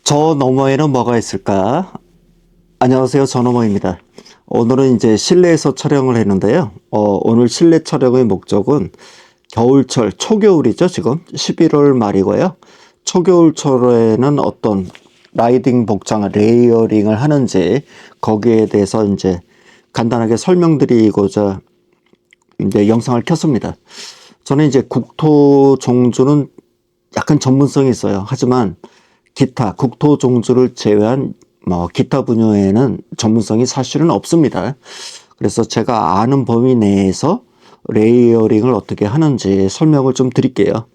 저 너머에는 뭐가 있을까? 안녕하세요. 저 너머입니다. 오늘은 이제 실내에서 촬영을 했는데요. 오늘 실내 촬영의 목적은 겨울철, 초겨울이죠. 지금 11월 말이고요. 초겨울철에는 어떤 라이딩 복장을 레이어링을 하는지 거기에 대해서 이제 간단하게 설명드리고자 이제 영상을 켰습니다. 저는 이제 국토 종주는 약간 전문성이 있어요. 하지만 기타 국토 종주를 제외한 기타 분야에는 전문성이 사실은 없습니다. 그래서 제가 아는 범위 내에서 레이어링을 어떻게 하는지 설명을 좀 드릴게요.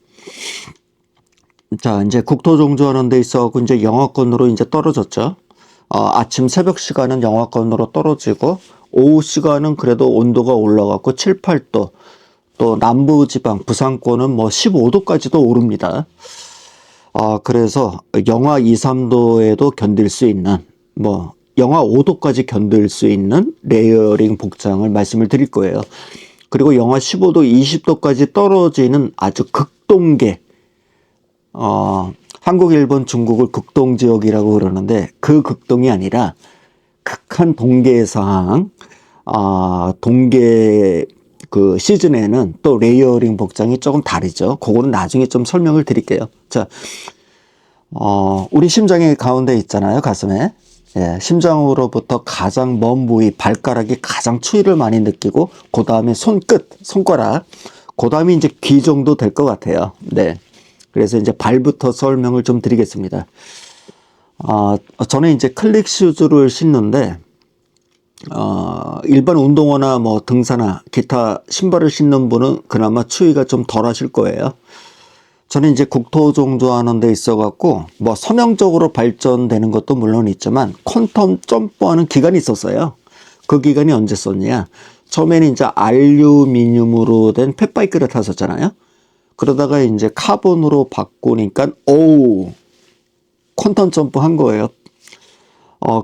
자, 이제 국토 종주하는 데 있어서 이제 영하권으로 이제 떨어졌죠. 아침 새벽 시간은 영하권으로 떨어지고 오후 시간은 그래도 온도가 올라갔고 7, 8도, 또 남부 지방 부산권은 15도까지도 오릅니다. 그래서 영하 2, 3도에도 견딜 수 있는 영하 5도까지 견딜 수 있는 레이어링 복장을 말씀을 드릴 거예요. 그리고 영하 15도, 20도까지 떨어지는 아주 극동계, 한국, 일본, 중국을 극동 지역이라고 그러는데 그 극동이 아니라 극한 동계 상황, 동계 그 시즌에는 또 레이어링 복장이 조금 다르죠. 그거는 나중에 좀 설명을 드릴게요. 자, 우리 심장이 가운데 있잖아요. 가슴에. 예, 심장으로부터 가장 먼 부위, 발가락이 가장 추위를 많이 느끼고, 그 다음에 손끝, 손가락, 그 다음에 이제 귀 정도 될 것 같아요. 네. 그래서 이제 발부터 설명을 좀 드리겠습니다. 저는 이제 클릭 슈즈를 신는데, 일반 운동화나 등산화, 기타 신발을 신는 분은 그나마 추위가 좀 덜 하실 거예요. 저는 이제 국토 종주하는 데 있어 갖고 서명적으로 발전되는 것도 물론 있지만 퀀텀 점프하는 기간이 있었어요. 그 기간이 언제 썼냐? 처음에는 이제 알루미늄으로 된 펫바이크를 탔었잖아요. 그러다가 이제 카본으로 바꾸니까 퀀텀 점프 한 거예요.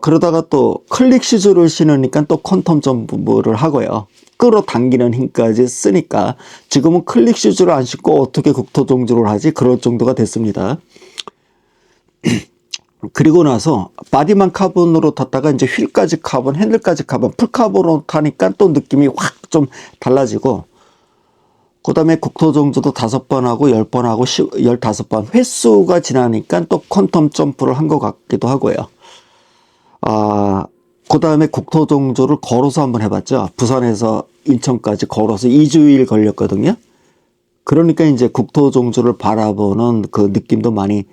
그러다가 또 클릭 슈즈를 신으니까 또 퀀텀 점프를 하고요. 끌어당기는 힘까지 쓰니까 지금은 클릭 슈즈를 안 신고 어떻게 국토 종주를 하지? 그럴 정도가 됐습니다. 그리고 나서 바디만 카본으로 탔다가 이제 휠까지 카본, 핸들까지 카본, 풀카본으로 타니까 또 느낌이 확 좀 달라지고, 그 다음에 국토 종주도 5번 하고 10번 하고 15번 횟수가 지나니까 또 퀀텀 점프를 한 것 같기도 하고요. 그 다음에 국토 종주를 걸어서 한번 해봤죠. 부산에서 인천까지 걸어서 2주일 걸렸거든요. 그러니까 이제 국토 종주를 바라보는 그 느낌도 많이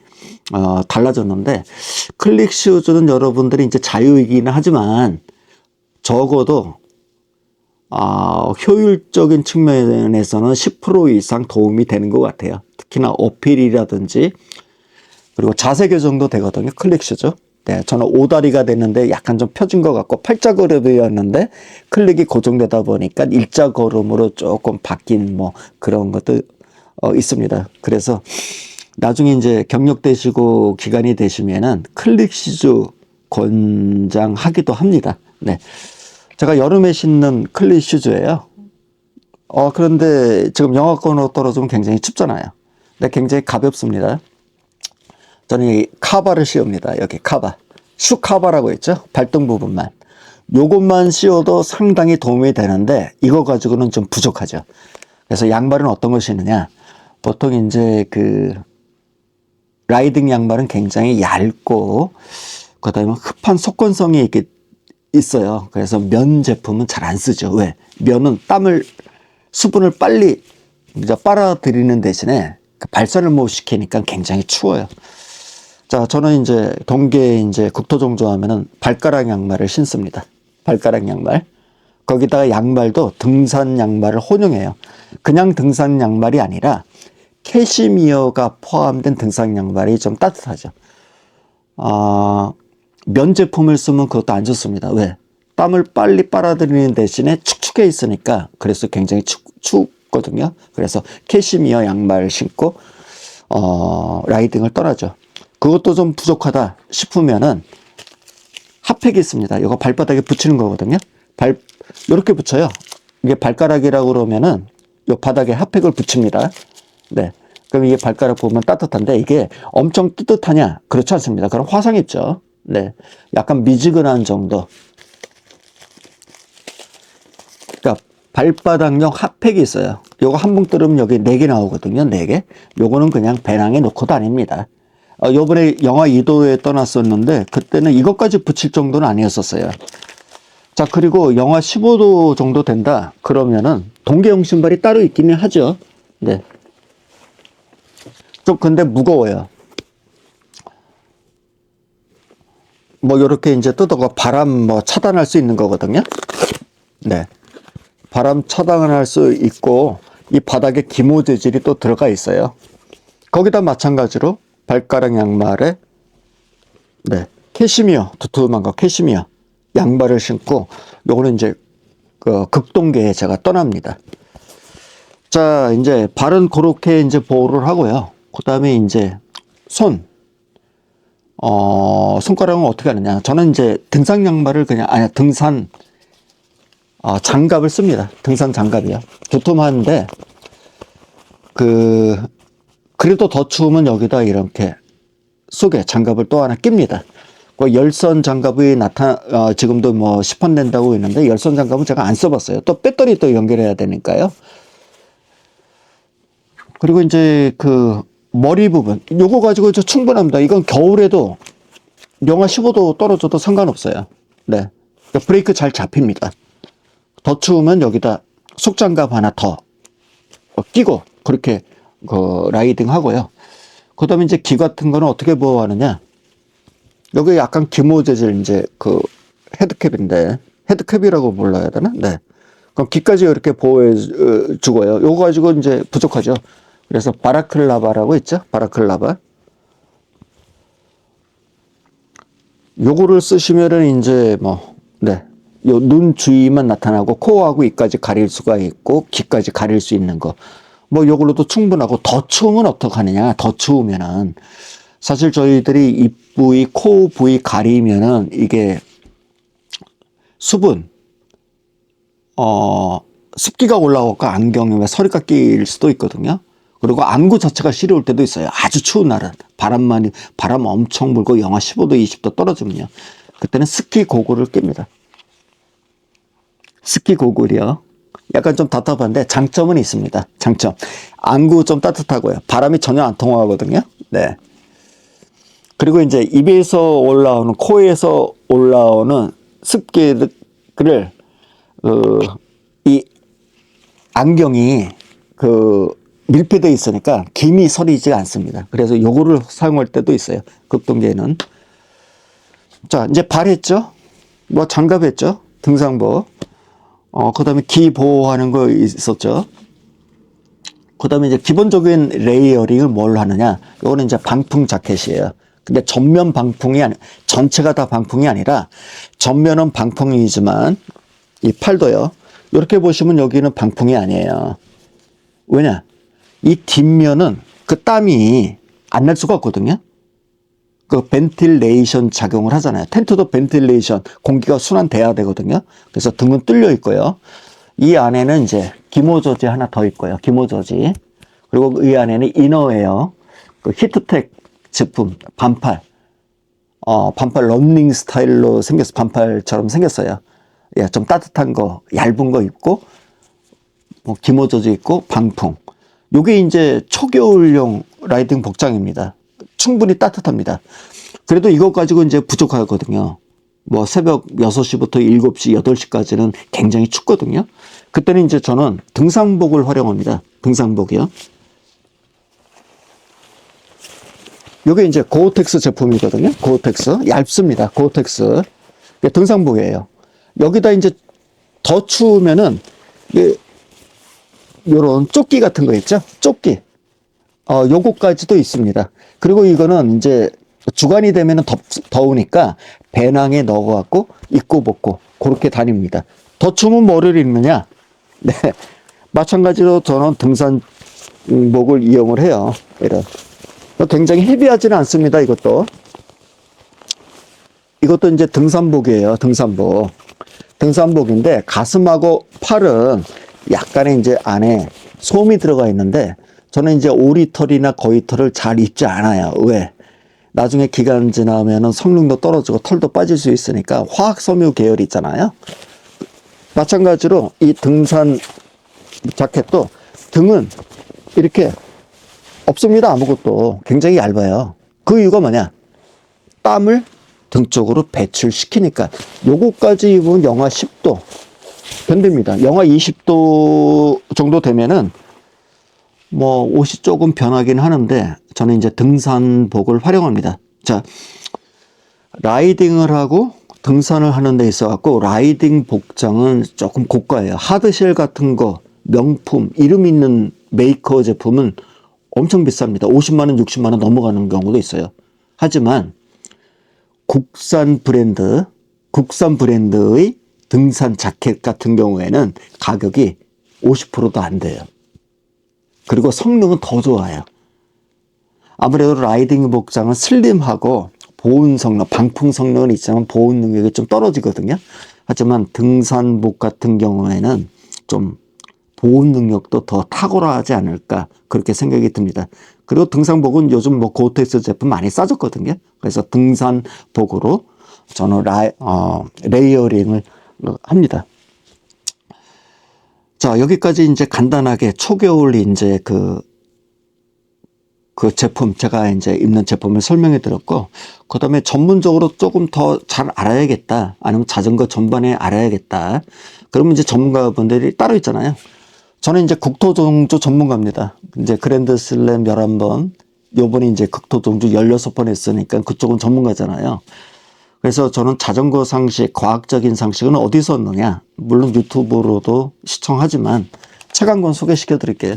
달라졌는데, 클릭 슈즈는 여러분들이 이제 자유이기는 하지만 적어도 효율적인 측면에서는 10% 이상 도움이 되는 것 같아요. 특히나 어필이라든지 그리고 자세 교정도 되거든요. 클릭 슈즈. 네, 저는 오다리가 됐는데 약간 좀 펴진 것 같고 팔자걸음이었는데 클릭이 고정되다 보니까 일자걸음으로 조금 바뀐 그런 것도 있습니다. 그래서 나중에 이제 경력되시고 기간이 되시면은 클릭 슈즈 권장하기도 합니다. 네, 제가 여름에 신는 클릭 슈즈예요. 그런데 지금 영하권으로 떨어지면 굉장히 춥잖아요. 근데 굉장히 가볍습니다. 저는 이 카바를 씌웁니다. 여기 카바. 슈카바라고 있죠. 발등 부분만. 요것만 씌워도 상당히 도움이 되는데 이거 가지고는 좀 부족하죠. 그래서 양말은 어떤 걸 신느냐. 보통 이제 라이딩 양말은 굉장히 얇고 그다음에 흡한 속건성이 있어요. 그래서 면 제품은 잘 안 쓰죠. 왜? 면은 수분을 빨리 빨아들이는 대신에 발산을 못 시키니까 굉장히 추워요. 자, 저는 이제 동계에 이제 국토 종주하면은 발가락 양말을 신습니다. 발가락 양말. 거기다가 양말도 등산 양말을 혼용해요. 그냥 등산 양말이 아니라 캐시미어가 포함된 등산 양말이 좀 따뜻하죠. 면 제품을 쓰면 그것도 안 좋습니다. 왜? 땀을 빨리 빨아들이는 대신에 축축해 있으니까 그래서 굉장히 춥거든요. 그래서 캐시미어 양말 신고 라이딩을 떠나죠. 그것도 좀 부족하다 싶으면은 핫팩이 있습니다. 이거 발바닥에 붙이는 거거든요. 이렇게 붙여요. 이게 발가락이라고 그러면은 요 바닥에 핫팩을 붙입니다. 네. 그럼 이게 발가락 보면 따뜻한데 이게 엄청 뜨뜻하냐? 그렇지 않습니다. 그럼 화상 입죠. 네. 약간 미지근한 정도. 그러니까 발바닥용 핫팩이 있어요. 요거 한 봉 뜯으면 여기 4개 나오거든요. 4개. 요거는 그냥 배낭에 놓고 다닙니다. 요번에 영하 2도에 떠났었는데 그때는 이것까지 붙일 정도는 아니었었어요. 자, 그리고 영하 15도 정도 된다. 그러면은 동계용 신발이 따로 있기는 하죠. 네. 좀 근데 무거워요. 뭐 요렇게 이제 뜯어가 바람 뭐 차단할 수 있는 거거든요. 네. 바람 차단할 수 있고 이 바닥에 기모 재질이 또 들어가 있어요. 거기다 마찬가지로 발가락 양말에 네. 캐시미어 두툼한 거 캐시미어 양말을 신고 요거는 이제 그 극동계에 제가 떠납니다. 자, 이제 발은 그렇게 이제 보호를 하고요. 그 다음에 이제 손가락은 어떻게 하느냐. 저는 이제 등산 양말을 그냥, 등산, 장갑을 씁니다. 등산 장갑이요. 두툼한데, 그래도 더 추우면 여기다 이렇게 속에 장갑을 또 하나 낍니다. 그 열선 장갑이 지금도 뭐 10원 낸다고 했는데, 열선 장갑은 제가 안 써봤어요. 또 배터리 또 연결해야 되니까요. 그리고 이제 머리 부분, 요거 가지고 충분합니다. 이건 겨울에도 영하 15도 떨어져도 상관없어요. 네. 브레이크 잘 잡힙니다. 더 추우면 여기다 속장갑 하나 더 끼고 그렇게 라이딩 하고요. 그 다음에 이제 귀 같은 거는 어떻게 보호하느냐. 여기 약간 기모 재질 이제 헤드캡인데, 헤드캡이라고 불러야 되나? 네. 그럼 귀까지 이렇게 보호해 주고요. 요거 가지고 이제 부족하죠. 그래서 바라클라바라고 있죠. 바라클라바. 요거를 쓰시면은 이제 네. 요 눈 주위만 나타나고 코하고 입까지 가릴 수가 있고 귀까지 가릴 수 있는 거. 요걸로도 충분하고 더 추우면 어떡하느냐. 더 추우면은 사실 저희들이 입 부위, 코 부위 가리면은 이게 수분, 습기가 올라오고 안경에 서리가 낄 수도 있거든요. 그리고 안구 자체가 시려울 때도 있어요. 아주 추운 날은 바람 엄청 불고 영하 15도, 20도 떨어지면요. 그때는 스키 고글을 낍니다. 스키 고글이요. 약간 좀 답답한데 장점은 있습니다. 장점. 안구 좀 따뜻하고요. 바람이 전혀 안 통하거든요. 네. 그리고 이제 입에서 올라오는, 코에서 올라오는 습기를 이 안경이 밀폐되어 있으니까 김이 서리지 않습니다. 그래서 요거를 사용할 때도 있어요. 극동계에는. 자, 이제 발 했죠? 장갑 했죠? 등산복. 그 다음에 귀 보호하는 거 있었죠? 그 다음에 이제 기본적인 레이어링을 뭘 하느냐? 요거는 이제 방풍 자켓이에요. 근데 전면 방풍이 전체가 다 방풍이 아니라 전면은 방풍이지만 이 팔도요. 이렇게 보시면 여기는 방풍이 아니에요. 왜냐? 이 뒷면은 땀이 안 날 수가 없거든요. 벤틸레이션 작용을 하잖아요. 텐트도 벤틸레이션, 공기가 순환돼야 되거든요. 그래서 등은 뚫려 있고요. 이 안에는 이제 기모저지 하나 더 있고요. 기모저지. 그리고 이 안에는 이너웨어, 히트텍 제품, 반팔 런닝 스타일로 반팔처럼 생겼어요. 예, 좀 따뜻한 거, 얇은 거 입고, 기모저지 있고, 방풍. 요게 이제 초겨울용 라이딩 복장입니다. 충분히 따뜻합니다. 그래도 이것 가지고 이제 부족하거든요. 새벽 6시부터 7시, 8시까지는 굉장히 춥거든요. 그때는 이제 저는 등산복을 활용합니다. 등산복이요. 요게 이제 고어텍스 제품이거든요. 고어텍스. 얇습니다. 고어텍스. 등산복이에요. 여기다 이제 더 추우면은, 요런 조끼 같은 거 있죠? 조끼. 요거까지도 있습니다. 그리고 이거는 이제 주간이 되면은 더우니까 배낭에 넣어갖고 입고 벗고 그렇게 다닙니다. 더 추우면 뭐를 입느냐? 네. 마찬가지로 저는 등산복을 이용을 해요. 이런. 굉장히 헤비하지는 않습니다. 이것도 이제 등산복이에요. 등산복. 등산복인데 가슴하고 팔은 약간의 이제 안에 솜이 들어가 있는데 저는 이제 오리털이나 거위털을 잘 입지 않아요. 왜? 나중에 기간 지나면은 성능도 떨어지고 털도 빠질 수 있으니까 화학 섬유 계열 있잖아요. 마찬가지로 이 등산 자켓도 등은 이렇게 없습니다. 아무것도. 굉장히 얇아요. 그 이유가 뭐냐? 땀을 등 쪽으로 배출시키니까. 요거까지 입으면 영하 10도 견딥니다. 영하 20도 정도 되면은 뭐 옷이 조금 변하긴 하는데 저는 이제 등산복을 활용합니다. 자, 라이딩을 하고 등산을 하는 데 있어 갖고 라이딩 복장은 조금 고가예요. 하드쉘 같은 거, 명품, 이름 있는 메이커 제품은 엄청 비쌉니다. 50만 원, 60만 원 넘어가는 경우도 있어요. 하지만 국산 브랜드의 등산 자켓 같은 경우에는 가격이 50%도 안 돼요. 그리고 성능은 더 좋아요. 아무래도 라이딩 복장은 슬림하고 보온 성능, 방풍 성능은 있지만 보온 능력이 좀 떨어지거든요. 하지만 등산복 같은 경우에는 좀 보온 능력도 더 탁월하지 않을까 그렇게 생각이 듭니다. 그리고 등산복은 요즘 뭐 고텍스 제품 많이 싸졌거든요. 그래서 등산복으로 저는 레이어링을 합니다. 자, 여기까지 이제 간단하게 초겨울 이제 그 제품, 제가 이제 입는 제품을 설명해 드렸고, 그 다음에 전문적으로 조금 더 잘 알아야겠다. 아니면 자전거 전반에 알아야겠다. 그러면 이제 전문가분들이 따로 있잖아요. 저는 이제 국토종주 전문가입니다. 이제 그랜드슬램 11번, 요번에 이제 국토종주 16번 했으니까 그쪽은 전문가잖아요. 그래서 저는 자전거 상식, 과학적인 상식은 어디서 얻느냐? 물론 유튜브로도 시청하지만 책 한 권 소개시켜 드릴게요.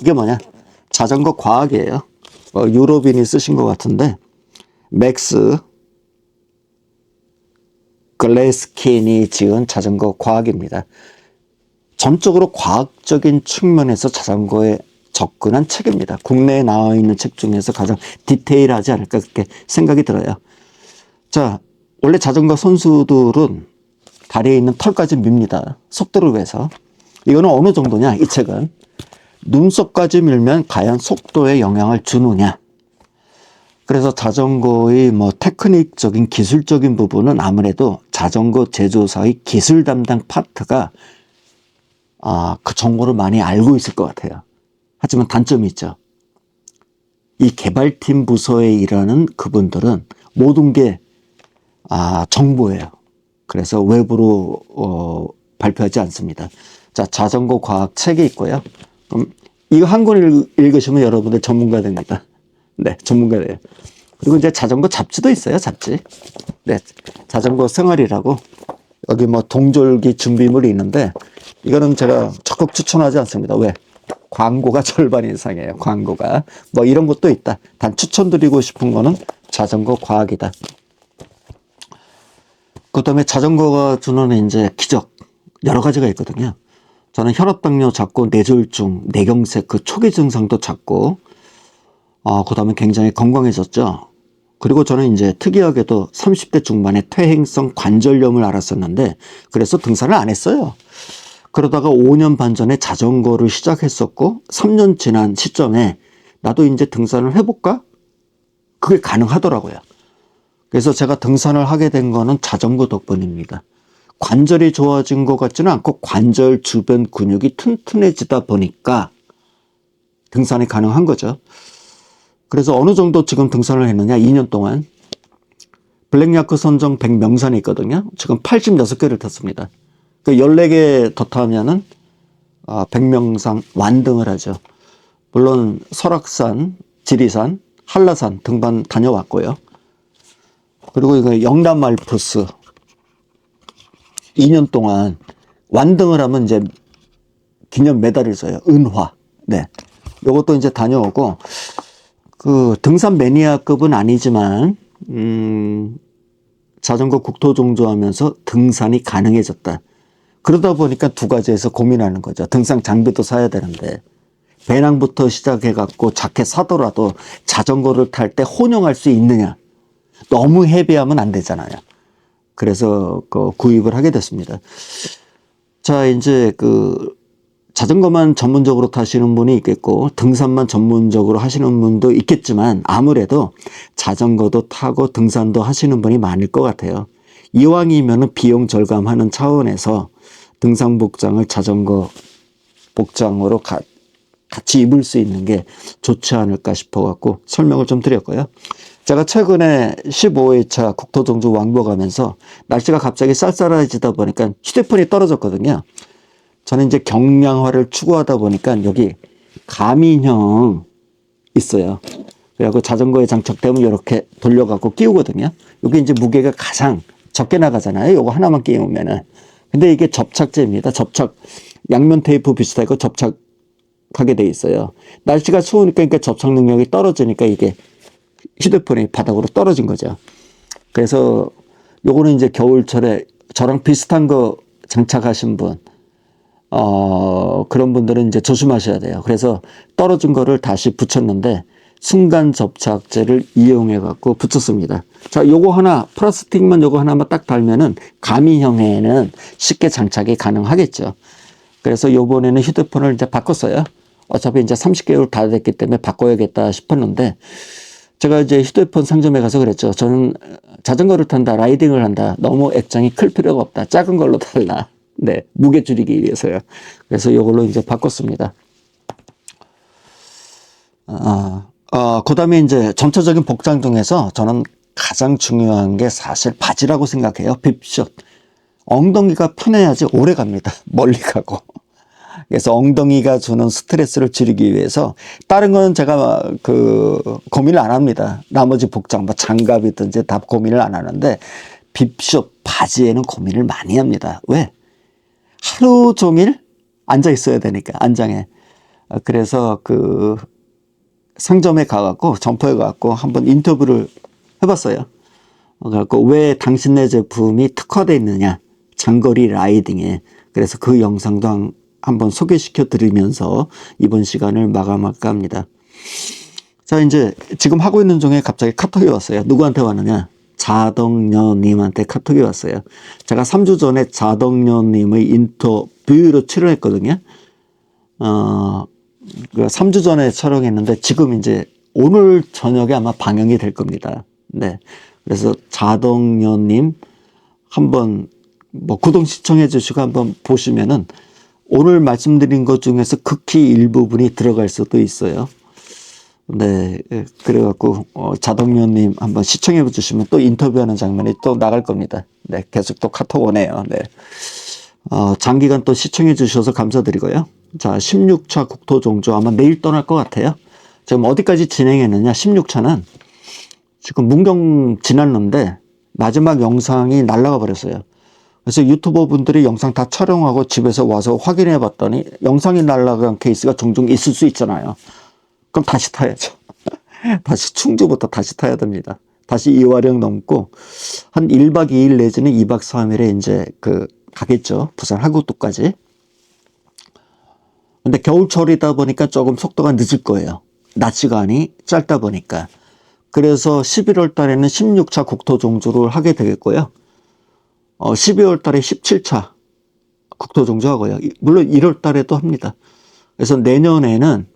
이게 뭐냐? 자전거 과학이에요. 유럽인이 쓰신 것 같은데, 맥스 글래스킨이 지은 자전거 과학입니다. 전적으로 과학적인 측면에서 자전거에 접근한 책입니다. 국내에 나와 있는 책 중에서 가장 디테일하지 않을까 그렇게 생각이 들어요. 자, 원래 자전거 선수들은 다리에 있는 털까지 밉니다. 속도를 위해서. 이거는 어느 정도냐? 이 책은 눈썹까지 밀면 과연 속도에 영향을 주느냐? 그래서 자전거의 뭐 테크닉적인 기술적인 부분은 아무래도 자전거 제조사의 기술 담당 파트가 그 정보를 많이 알고 있을 것 같아요. 하지만 단점이 있죠. 이 개발팀 부서에 일하는 그분들은 모든 게 정보예요. 그래서 외부로 발표하지 않습니다. 자, 자전거 과학 책이 있고요. 그럼 이거 한 권 읽으시면 여러분들 전문가 됩니다. 네, 전문가예요. 그리고 이제 자전거 잡지도 있어요, 잡지. 네, 자전거 생활이라고. 여기 뭐 동절기 준비물이 있는데 이거는 제가 적극 추천하지 않습니다. 왜? 광고가 절반 이상이에요. 광고가. 뭐 이런 것도 있다. 단 추천드리고 싶은 거는 자전거 과학이다. 그 다음에 자전거가 주는 이제 기적. 여러 가지가 있거든요. 저는 혈압당뇨 잡고 뇌졸중, 뇌경색 그 초기 증상도 잡고, 그 다음에 굉장히 건강해졌죠. 그리고 저는 이제 특이하게도 30대 중반에 퇴행성 관절염을 앓았었는데, 그래서 등산을 안 했어요. 그러다가 5년 반 전에 자전거를 시작했었고, 3년 지난 시점에 나도 이제 등산을 해볼까? 그게 가능하더라고요. 그래서 제가 등산을 하게 된 거는 자전거 덕분입니다. 관절이 좋아진 것 같지는 않고 관절 주변 근육이 튼튼해지다 보니까 등산이 가능한 거죠. 그래서 어느 정도 지금 등산을 했느냐? 2년 동안. 블랙야크 선정 100명산이 있거든요. 지금 86개를 탔습니다. 그 14개 더 타면은 100명산 완등을 하죠. 물론 설악산, 지리산, 한라산 등반 다녀왔고요. 그리고 이거 영남 알프스 2년 동안 완등을 하면 이제 기념 메달을 줘요. 은화. 네. 요것도 이제 다녀오고, 그 등산 매니아급은 아니지만, 자전거 국토종주하면서 등산이 가능해졌다. 그러다 보니까 두 가지에서 고민하는 거죠. 등산 장비도 사야 되는데, 배낭부터 시작해갖고 자켓 사더라도 자전거를 탈 때 혼용할 수 있느냐. 너무 헤비하면 안 되잖아요. 그래서 구입을 하게 됐습니다. 자, 이제 자전거만 전문적으로 타시는 분이 있겠고 등산만 전문적으로 하시는 분도 있겠지만 아무래도 자전거도 타고 등산도 하시는 분이 많을 것 같아요. 이왕이면 비용 절감하는 차원에서 등산 복장을 자전거 복장으로 같이 입을 수 있는 게 좋지 않을까 싶어 갖고 설명을 좀 드렸고요. 제가 최근에 15회차 국토종주 왕복하면서 날씨가 갑자기 쌀쌀해지다 보니까 휴대폰이 떨어졌거든요. 저는 이제 경량화를 추구하다 보니까 여기 가민형 있어요. 그래갖고 자전거에 장착되면 이렇게 돌려갖고 끼우거든요. 여기 이제 무게가 가장 적게 나가잖아요. 요거 하나만 끼우면은. 근데 이게 접착제입니다. 양면 테이프 비슷하고 접착하게 돼 있어요. 날씨가 추우니까 그러니까 접착 능력이 떨어지니까 이게 휴대폰이 바닥으로 떨어진 거죠. 그래서 요거는 이제 겨울철에 저랑 비슷한 거 장착하신 분, 그런 분들은 이제 조심하셔야 돼요. 그래서 떨어진 거를 다시 붙였는데 순간 접착제를 이용해 갖고 붙였습니다. 자, 요거 하나, 플라스틱만 요거 하나만 딱 달면은 가미형에는 쉽게 장착이 가능하겠죠. 그래서 요번에는 휴대폰을 이제 바꿨어요. 어차피 이제 30개월 다 됐기 때문에 바꿔야겠다 싶었는데 제가 이제 휴대폰 상점에 가서 그랬죠. 저는 자전거를 탄다, 라이딩을 한다. 너무 액정이 클 필요가 없다. 작은 걸로 달라. 네, 무게 줄이기 위해서요. 그래서 이걸로 이제 바꿨습니다. 그 다음에 이제 전체적인 복장 중에서 저는 가장 중요한 게 사실 바지라고 생각해요. 빕숏. 엉덩이가 편해야지 오래 갑니다. 멀리 가고. 그래서 엉덩이가 주는 스트레스를 줄이기 위해서 다른 건 제가 고민을 안 합니다. 나머지 복장, 뭐 장갑이든지 다 고민을 안 하는데 빕숏 바지에는 고민을 많이 합니다. 왜? 하루 종일 앉아 있어야 되니까, 안장에. 그래서 상점에 가갖고, 점포에 가갖고 한번 인터뷰를 해봤어요. 그래갖고 왜 당신네 제품이 특화되어 있느냐, 장거리 라이딩에. 그래서 그 영상도 한번 소개시켜 드리면서 이번 시간을 마감할까 합니다. 자, 이제 지금 하고 있는 중에 갑자기 카톡이 왔어요. 누구한테 왔느냐? 자덕녀님한테 카톡이 왔어요. 제가 3주 전에 자덕녀님의 인터뷰로 출연했거든요. 3주 전에 촬영했는데 지금 이제 오늘 저녁에 아마 방영이 될 겁니다. 네. 그래서 자덕녀님 한번 구독 시청해 주시고 한번 보시면은 오늘 말씀드린 것 중에서 극히 일부분이 들어갈 수도 있어요. 네, 그래갖고 자덕녀님 한번 시청해 주시면 또 인터뷰하는 장면이 또 나갈 겁니다. 네, 계속 또 카톡 오네요. 네, 장기간 또 시청해 주셔서 감사드리고요. 자, 16차 국토종주 아마 내일 떠날 것 같아요. 지금 어디까지 진행했느냐? 16차는 지금 문경 지났는데 마지막 영상이 날아가 버렸어요. 그래서 유튜버 분들이 영상 다 촬영하고 집에서 와서 확인해 봤더니 영상이 날아간 케이스가 종종 있을 수 있잖아요. 그럼 다시 타야죠. 다시 충주부터 다시 타야 됩니다. 다시 이화령 넘고 한 1박 2일 내지는 2박 3일에 이제 가겠죠. 부산 하구도까지. 근데 겨울철이다 보니까 조금 속도가 늦을 거예요. 낮 시간이 짧다 보니까. 그래서 11월 달에는 16차 국토종주를 하게 되겠고요. 12월 달에 17차 국토종주 하고요. 물론 1월 달에도 합니다. 그래서 내년에는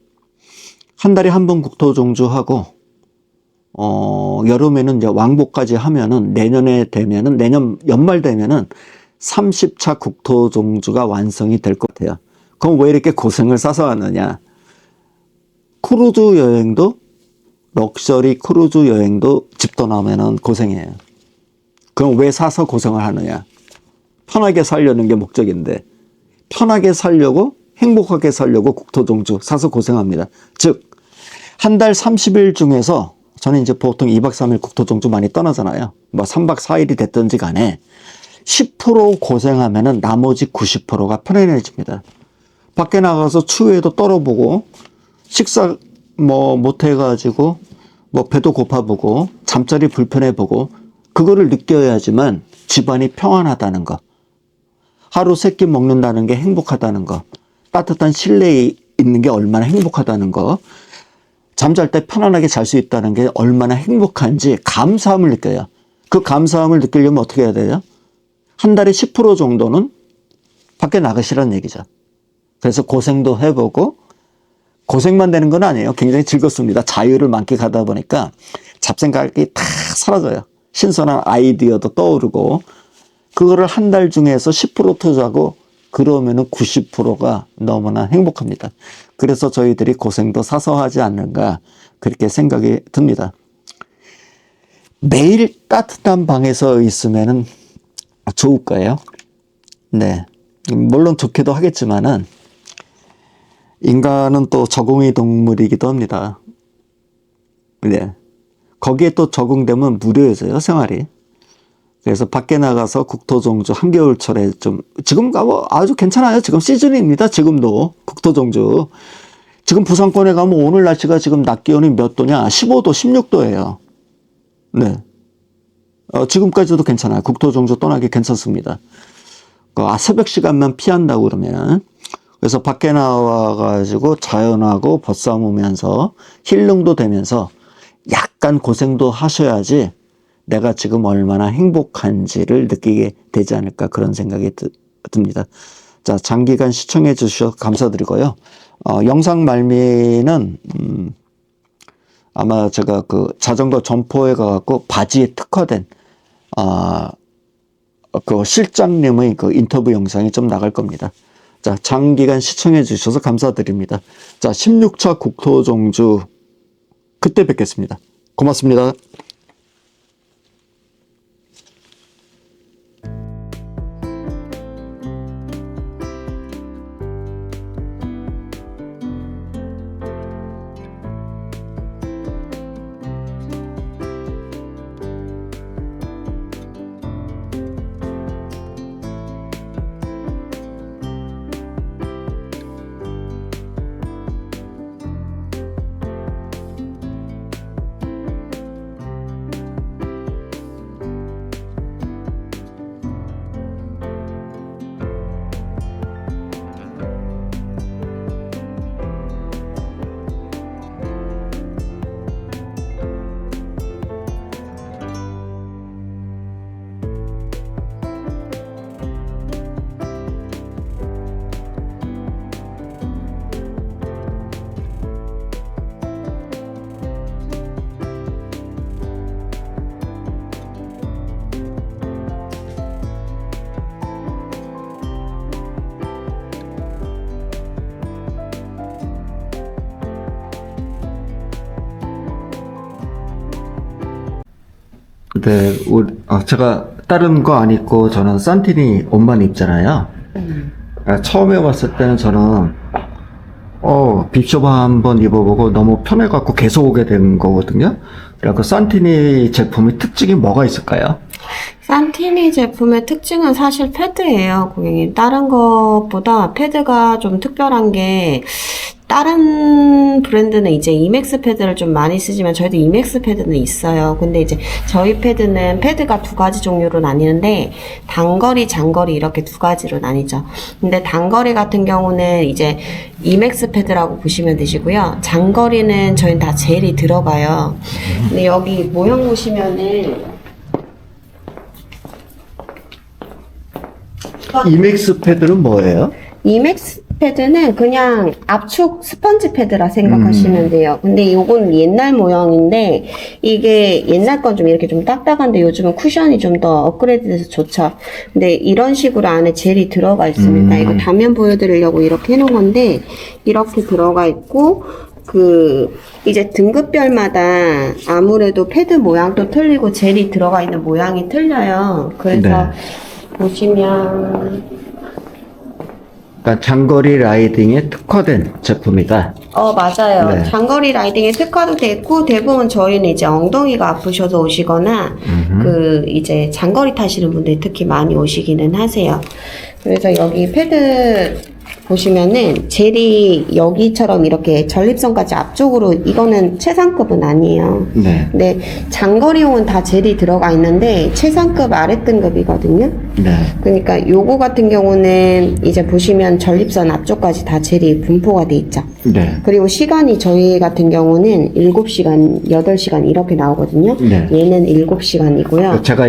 한 달에 한 번 국토종주하고, 여름에는 이제 왕복까지 하면은 내년 연말 되면은 30차 국토종주가 완성이 될 것 같아요. 그럼 왜 이렇게 고생을 싸서 하느냐? 크루즈 여행도, 럭셔리 크루즈 여행도 집 떠나면은 고생이에요. 그럼 왜 사서 고생을 하느냐? 편하게 살려는 게 목적인데, 편하게 살려고, 행복하게 살려고 국토종주 사서 고생합니다. 즉, 한 달 30일 중에서 저는 이제 보통 2박 3일 국토종주 많이 떠나잖아요. 뭐 3박 4일이 됐든지 간에 10% 고생하면은 나머지 90%가 편안해집니다. 밖에 나가서 추위에도 떨어보고, 식사 못 해가지고, 배도 고파보고, 잠자리 불편해보고, 그거를 느껴야지만 집안이 평안하다는 거. 하루 3끼 먹는다는 게 행복하다는 거. 따뜻한 실내에 있는 게 얼마나 행복하다는 거. 잠잘 때 편안하게 잘 수 있다는 게 얼마나 행복한지 감사함을 느껴요. 그 감사함을 느끼려면 어떻게 해야 돼요? 한 달에 10% 정도는 밖에 나가시라는 얘기죠. 그래서 고생도 해보고, 고생만 되는 건 아니에요. 굉장히 즐겁습니다. 자유를 만끽하다 보니까 잡생각이 다 사라져요. 신선한 아이디어도 떠오르고, 그거를 한 달 중에서 10% 투자하고 그러면은 90%가 너무나 행복합니다. 그래서 저희들이 고생도 사서 하지 않는가 그렇게 생각이 듭니다. 매일 따뜻한 방에서 있으면은 좋을까요? 네. 물론 좋기도 하겠지만은 인간은 또 적응의 동물이기도 합니다. 네. 거기에 또 적응되면 무료해져요, 생활이. 그래서 밖에 나가서 국토종주 한겨울철에 좀, 지금 가면 아주 괜찮아요. 지금 시즌입니다. 지금도 국토종주. 지금 부산권에 가면 오늘 날씨가 지금 낮 기온이 몇 도냐? 15도, 16도예요. 네. 지금까지도 괜찮아요. 국토종주 떠나기 괜찮습니다. 새벽 시간만 피한다고 그러면. 그래서 밖에 나와가지고 자연하고 벗삼으면서 힐링도 되면서 약간 고생도 하셔야지 내가 지금 얼마나 행복한지를 느끼게 되지 않을까 그런 생각이 듭니다. 자, 장기간 시청해 주셔서 감사드리고요. 영상 말미는 아마 제가 그 자전거 점포에 가갖고 바지에 특화된 그 실장님의 그 인터뷰 영상이 좀 나갈 겁니다. 자, 장기간 시청해 주셔서 감사드립니다. 자, 16차 국토종주 그때 뵙겠습니다. 고맙습니다. 네, 제가 다른 거 안 입고 저는 산티니 옷만 입잖아요. 처음에 왔을 때는 저는 빕숍 한번 입어보고 너무 편해갖고 계속 오게 된 거거든요. 그래서 산티니 제품의 특징이 뭐가 있을까요? 산티니 제품의 특징은 사실 패드예요, 고객님. 다른 것보다 패드가 좀 특별한 게, 다른 브랜드는 이제 이맥스 패드를 좀 많이 쓰지만 저희도 이맥스 패드는 있어요. 근데 이제 저희 패드는 패드가 두 가지 종류로 나뉘는데 단거리, 장거리 이렇게 두 가지로 나뉘죠. 근데 단거리 같은 경우는 이제 이맥스 패드라고 보시면 되시고요. 장거리는 저희는 다 젤이 들어가요. 근데 여기 모형 보시면은 이맥스 패드는 뭐예요? 이맥스 패드는 그냥 압축 스펀지 패드라 생각하시면 돼요. 근데 요건 옛날 모형인데 이게 옛날 건 좀 이렇게 좀 딱딱한데 요즘은 쿠션이 좀 더 업그레이드 돼서 좋죠. 근데 이런 식으로 안에 젤이 들어가 있습니다. 이거 단면 보여드리려고 이렇게 해놓은 건데 이렇게 들어가 있고 이제 등급별마다 아무래도 패드 모양도 틀리고 젤이 들어가 있는 모양이 틀려요. 그래서 네. 보시면 그러니까 장거리 라이딩에 특화된 제품이다. 맞아요. 네. 장거리 라이딩에 특화도 돼 있고, 대부분 저희는 이제 엉덩이가 아프셔서 오시거나, 이제 장거리 타시는 분들이 특히 많이 오시기는 하세요. 그래서 여기 패드 보시면은, 젤이 여기처럼 이렇게 전립선까지 앞쪽으로, 이거는 최상급은 아니에요. 네. 근데 장거리용은 다 젤이 들어가 있는데, 최상급 아랫등급이거든요. 네. 그러니까 요거 같은 경우는 이제 보시면 전립선 앞쪽까지 다 젤이 분포가 돼 있죠. 네. 그리고 시간이 저희 같은 경우는 7시간, 8시간 이렇게 나오거든요. 네. 얘는 7시간이고요. 제가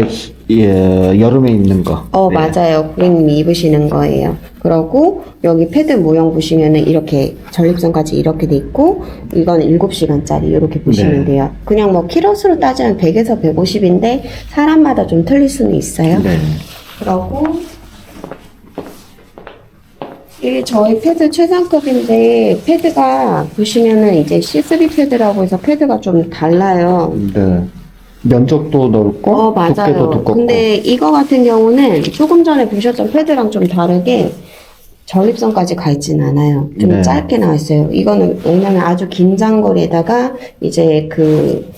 여름에 입는 거. 네. 맞아요. 고객님이 입으시는 거예요. 그러고 여기 패드 모형 보시면은 이렇게 전립선까지 이렇게 돼 있고 이건 7시간짜리 이렇게 보시면 네. 돼요. 그냥 뭐 키로수로 따지면 100에서 150인데 사람마다 좀 틀릴 수는 있어요. 네. 그러고 이게 저희 패드 최상급인데 패드가 보시면은 이제 C3 패드라고 해서 패드가 좀 달라요. 네. 면적도 넓고 두께도 맞아요. 두껍고. 근데 이거 같은 경우는 조금 전에 보셨던 패드랑 좀 다르게 전립선까지 가 있진 않아요. 좀 네. 짧게 나와 있어요. 이거는 왜냐면 아주 긴 장거리에다가 이제 그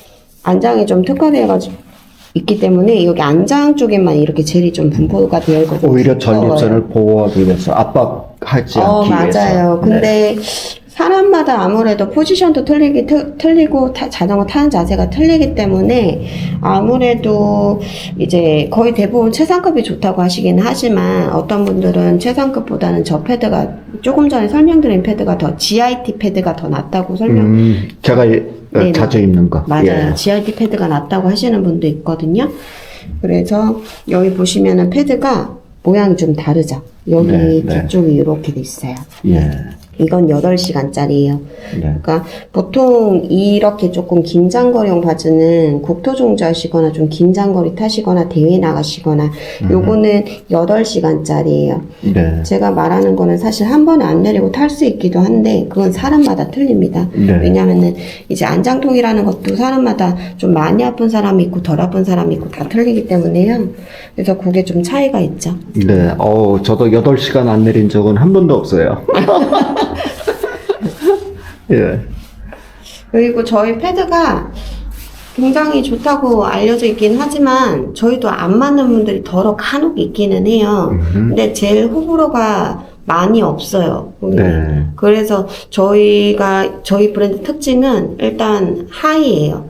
안장이 좀 특화되어가지고 있기 때문에 여기 안장 쪽에만 이렇게 젤이 좀 분포가 되어 있거든요. 오히려 전립선을 보호하기 위해서 압박하지 않기 위해서. 맞아요. 근데 사람마다 아무래도 포지션도 틀리고 자전거 타는 자세가 틀리기 때문에 아무래도 이제 거의 대부분 최상급이 좋다고 하시긴 하지만 어떤 분들은 최상급보다는 저 패드가 조금 전에 설명드린 패드가 더 GIT 패드가 더 낫다고 제가 네네. 자주 입는 거. 맞아요. 예. GIT 패드가 낫다고 하시는 분도 있거든요. 그래서 여기 보시면은 패드가 모양이 좀 다르죠. 여기 네, 네. 뒤쪽이 이렇게 돼 있어요. 예. 이건 8시간짜리예요. 네. 그러니까 보통 이렇게 조금 긴 장거리용 바지는 국토 종주하시거나 좀 긴 장거리 타시거나 대회 나가시거나 요거는 8시간짜리예요. 네. 제가 말하는 거는 사실 한 번에 안 내리고 탈 수 있기도 한데 그건 사람마다 틀립니다. 네. 왜냐면은 이제 안장통이라는 것도 사람마다 좀 많이 아픈 사람이 있고 덜 아픈 사람이 있고 다 틀리기 때문에요. 그래서 그게 좀 차이가 있죠. 네. 저도 8시간 안 내린 적은 한 번도 없어요. 예. 그리고 저희 패드가 굉장히 좋다고 알려져 있긴 하지만 저희도 안 맞는 분들이 더러 간혹 있기는 해요. 근데 젤 호불호가 많이 없어요. 네. 그래서 저희 브랜드 특징은 일단 하이예요.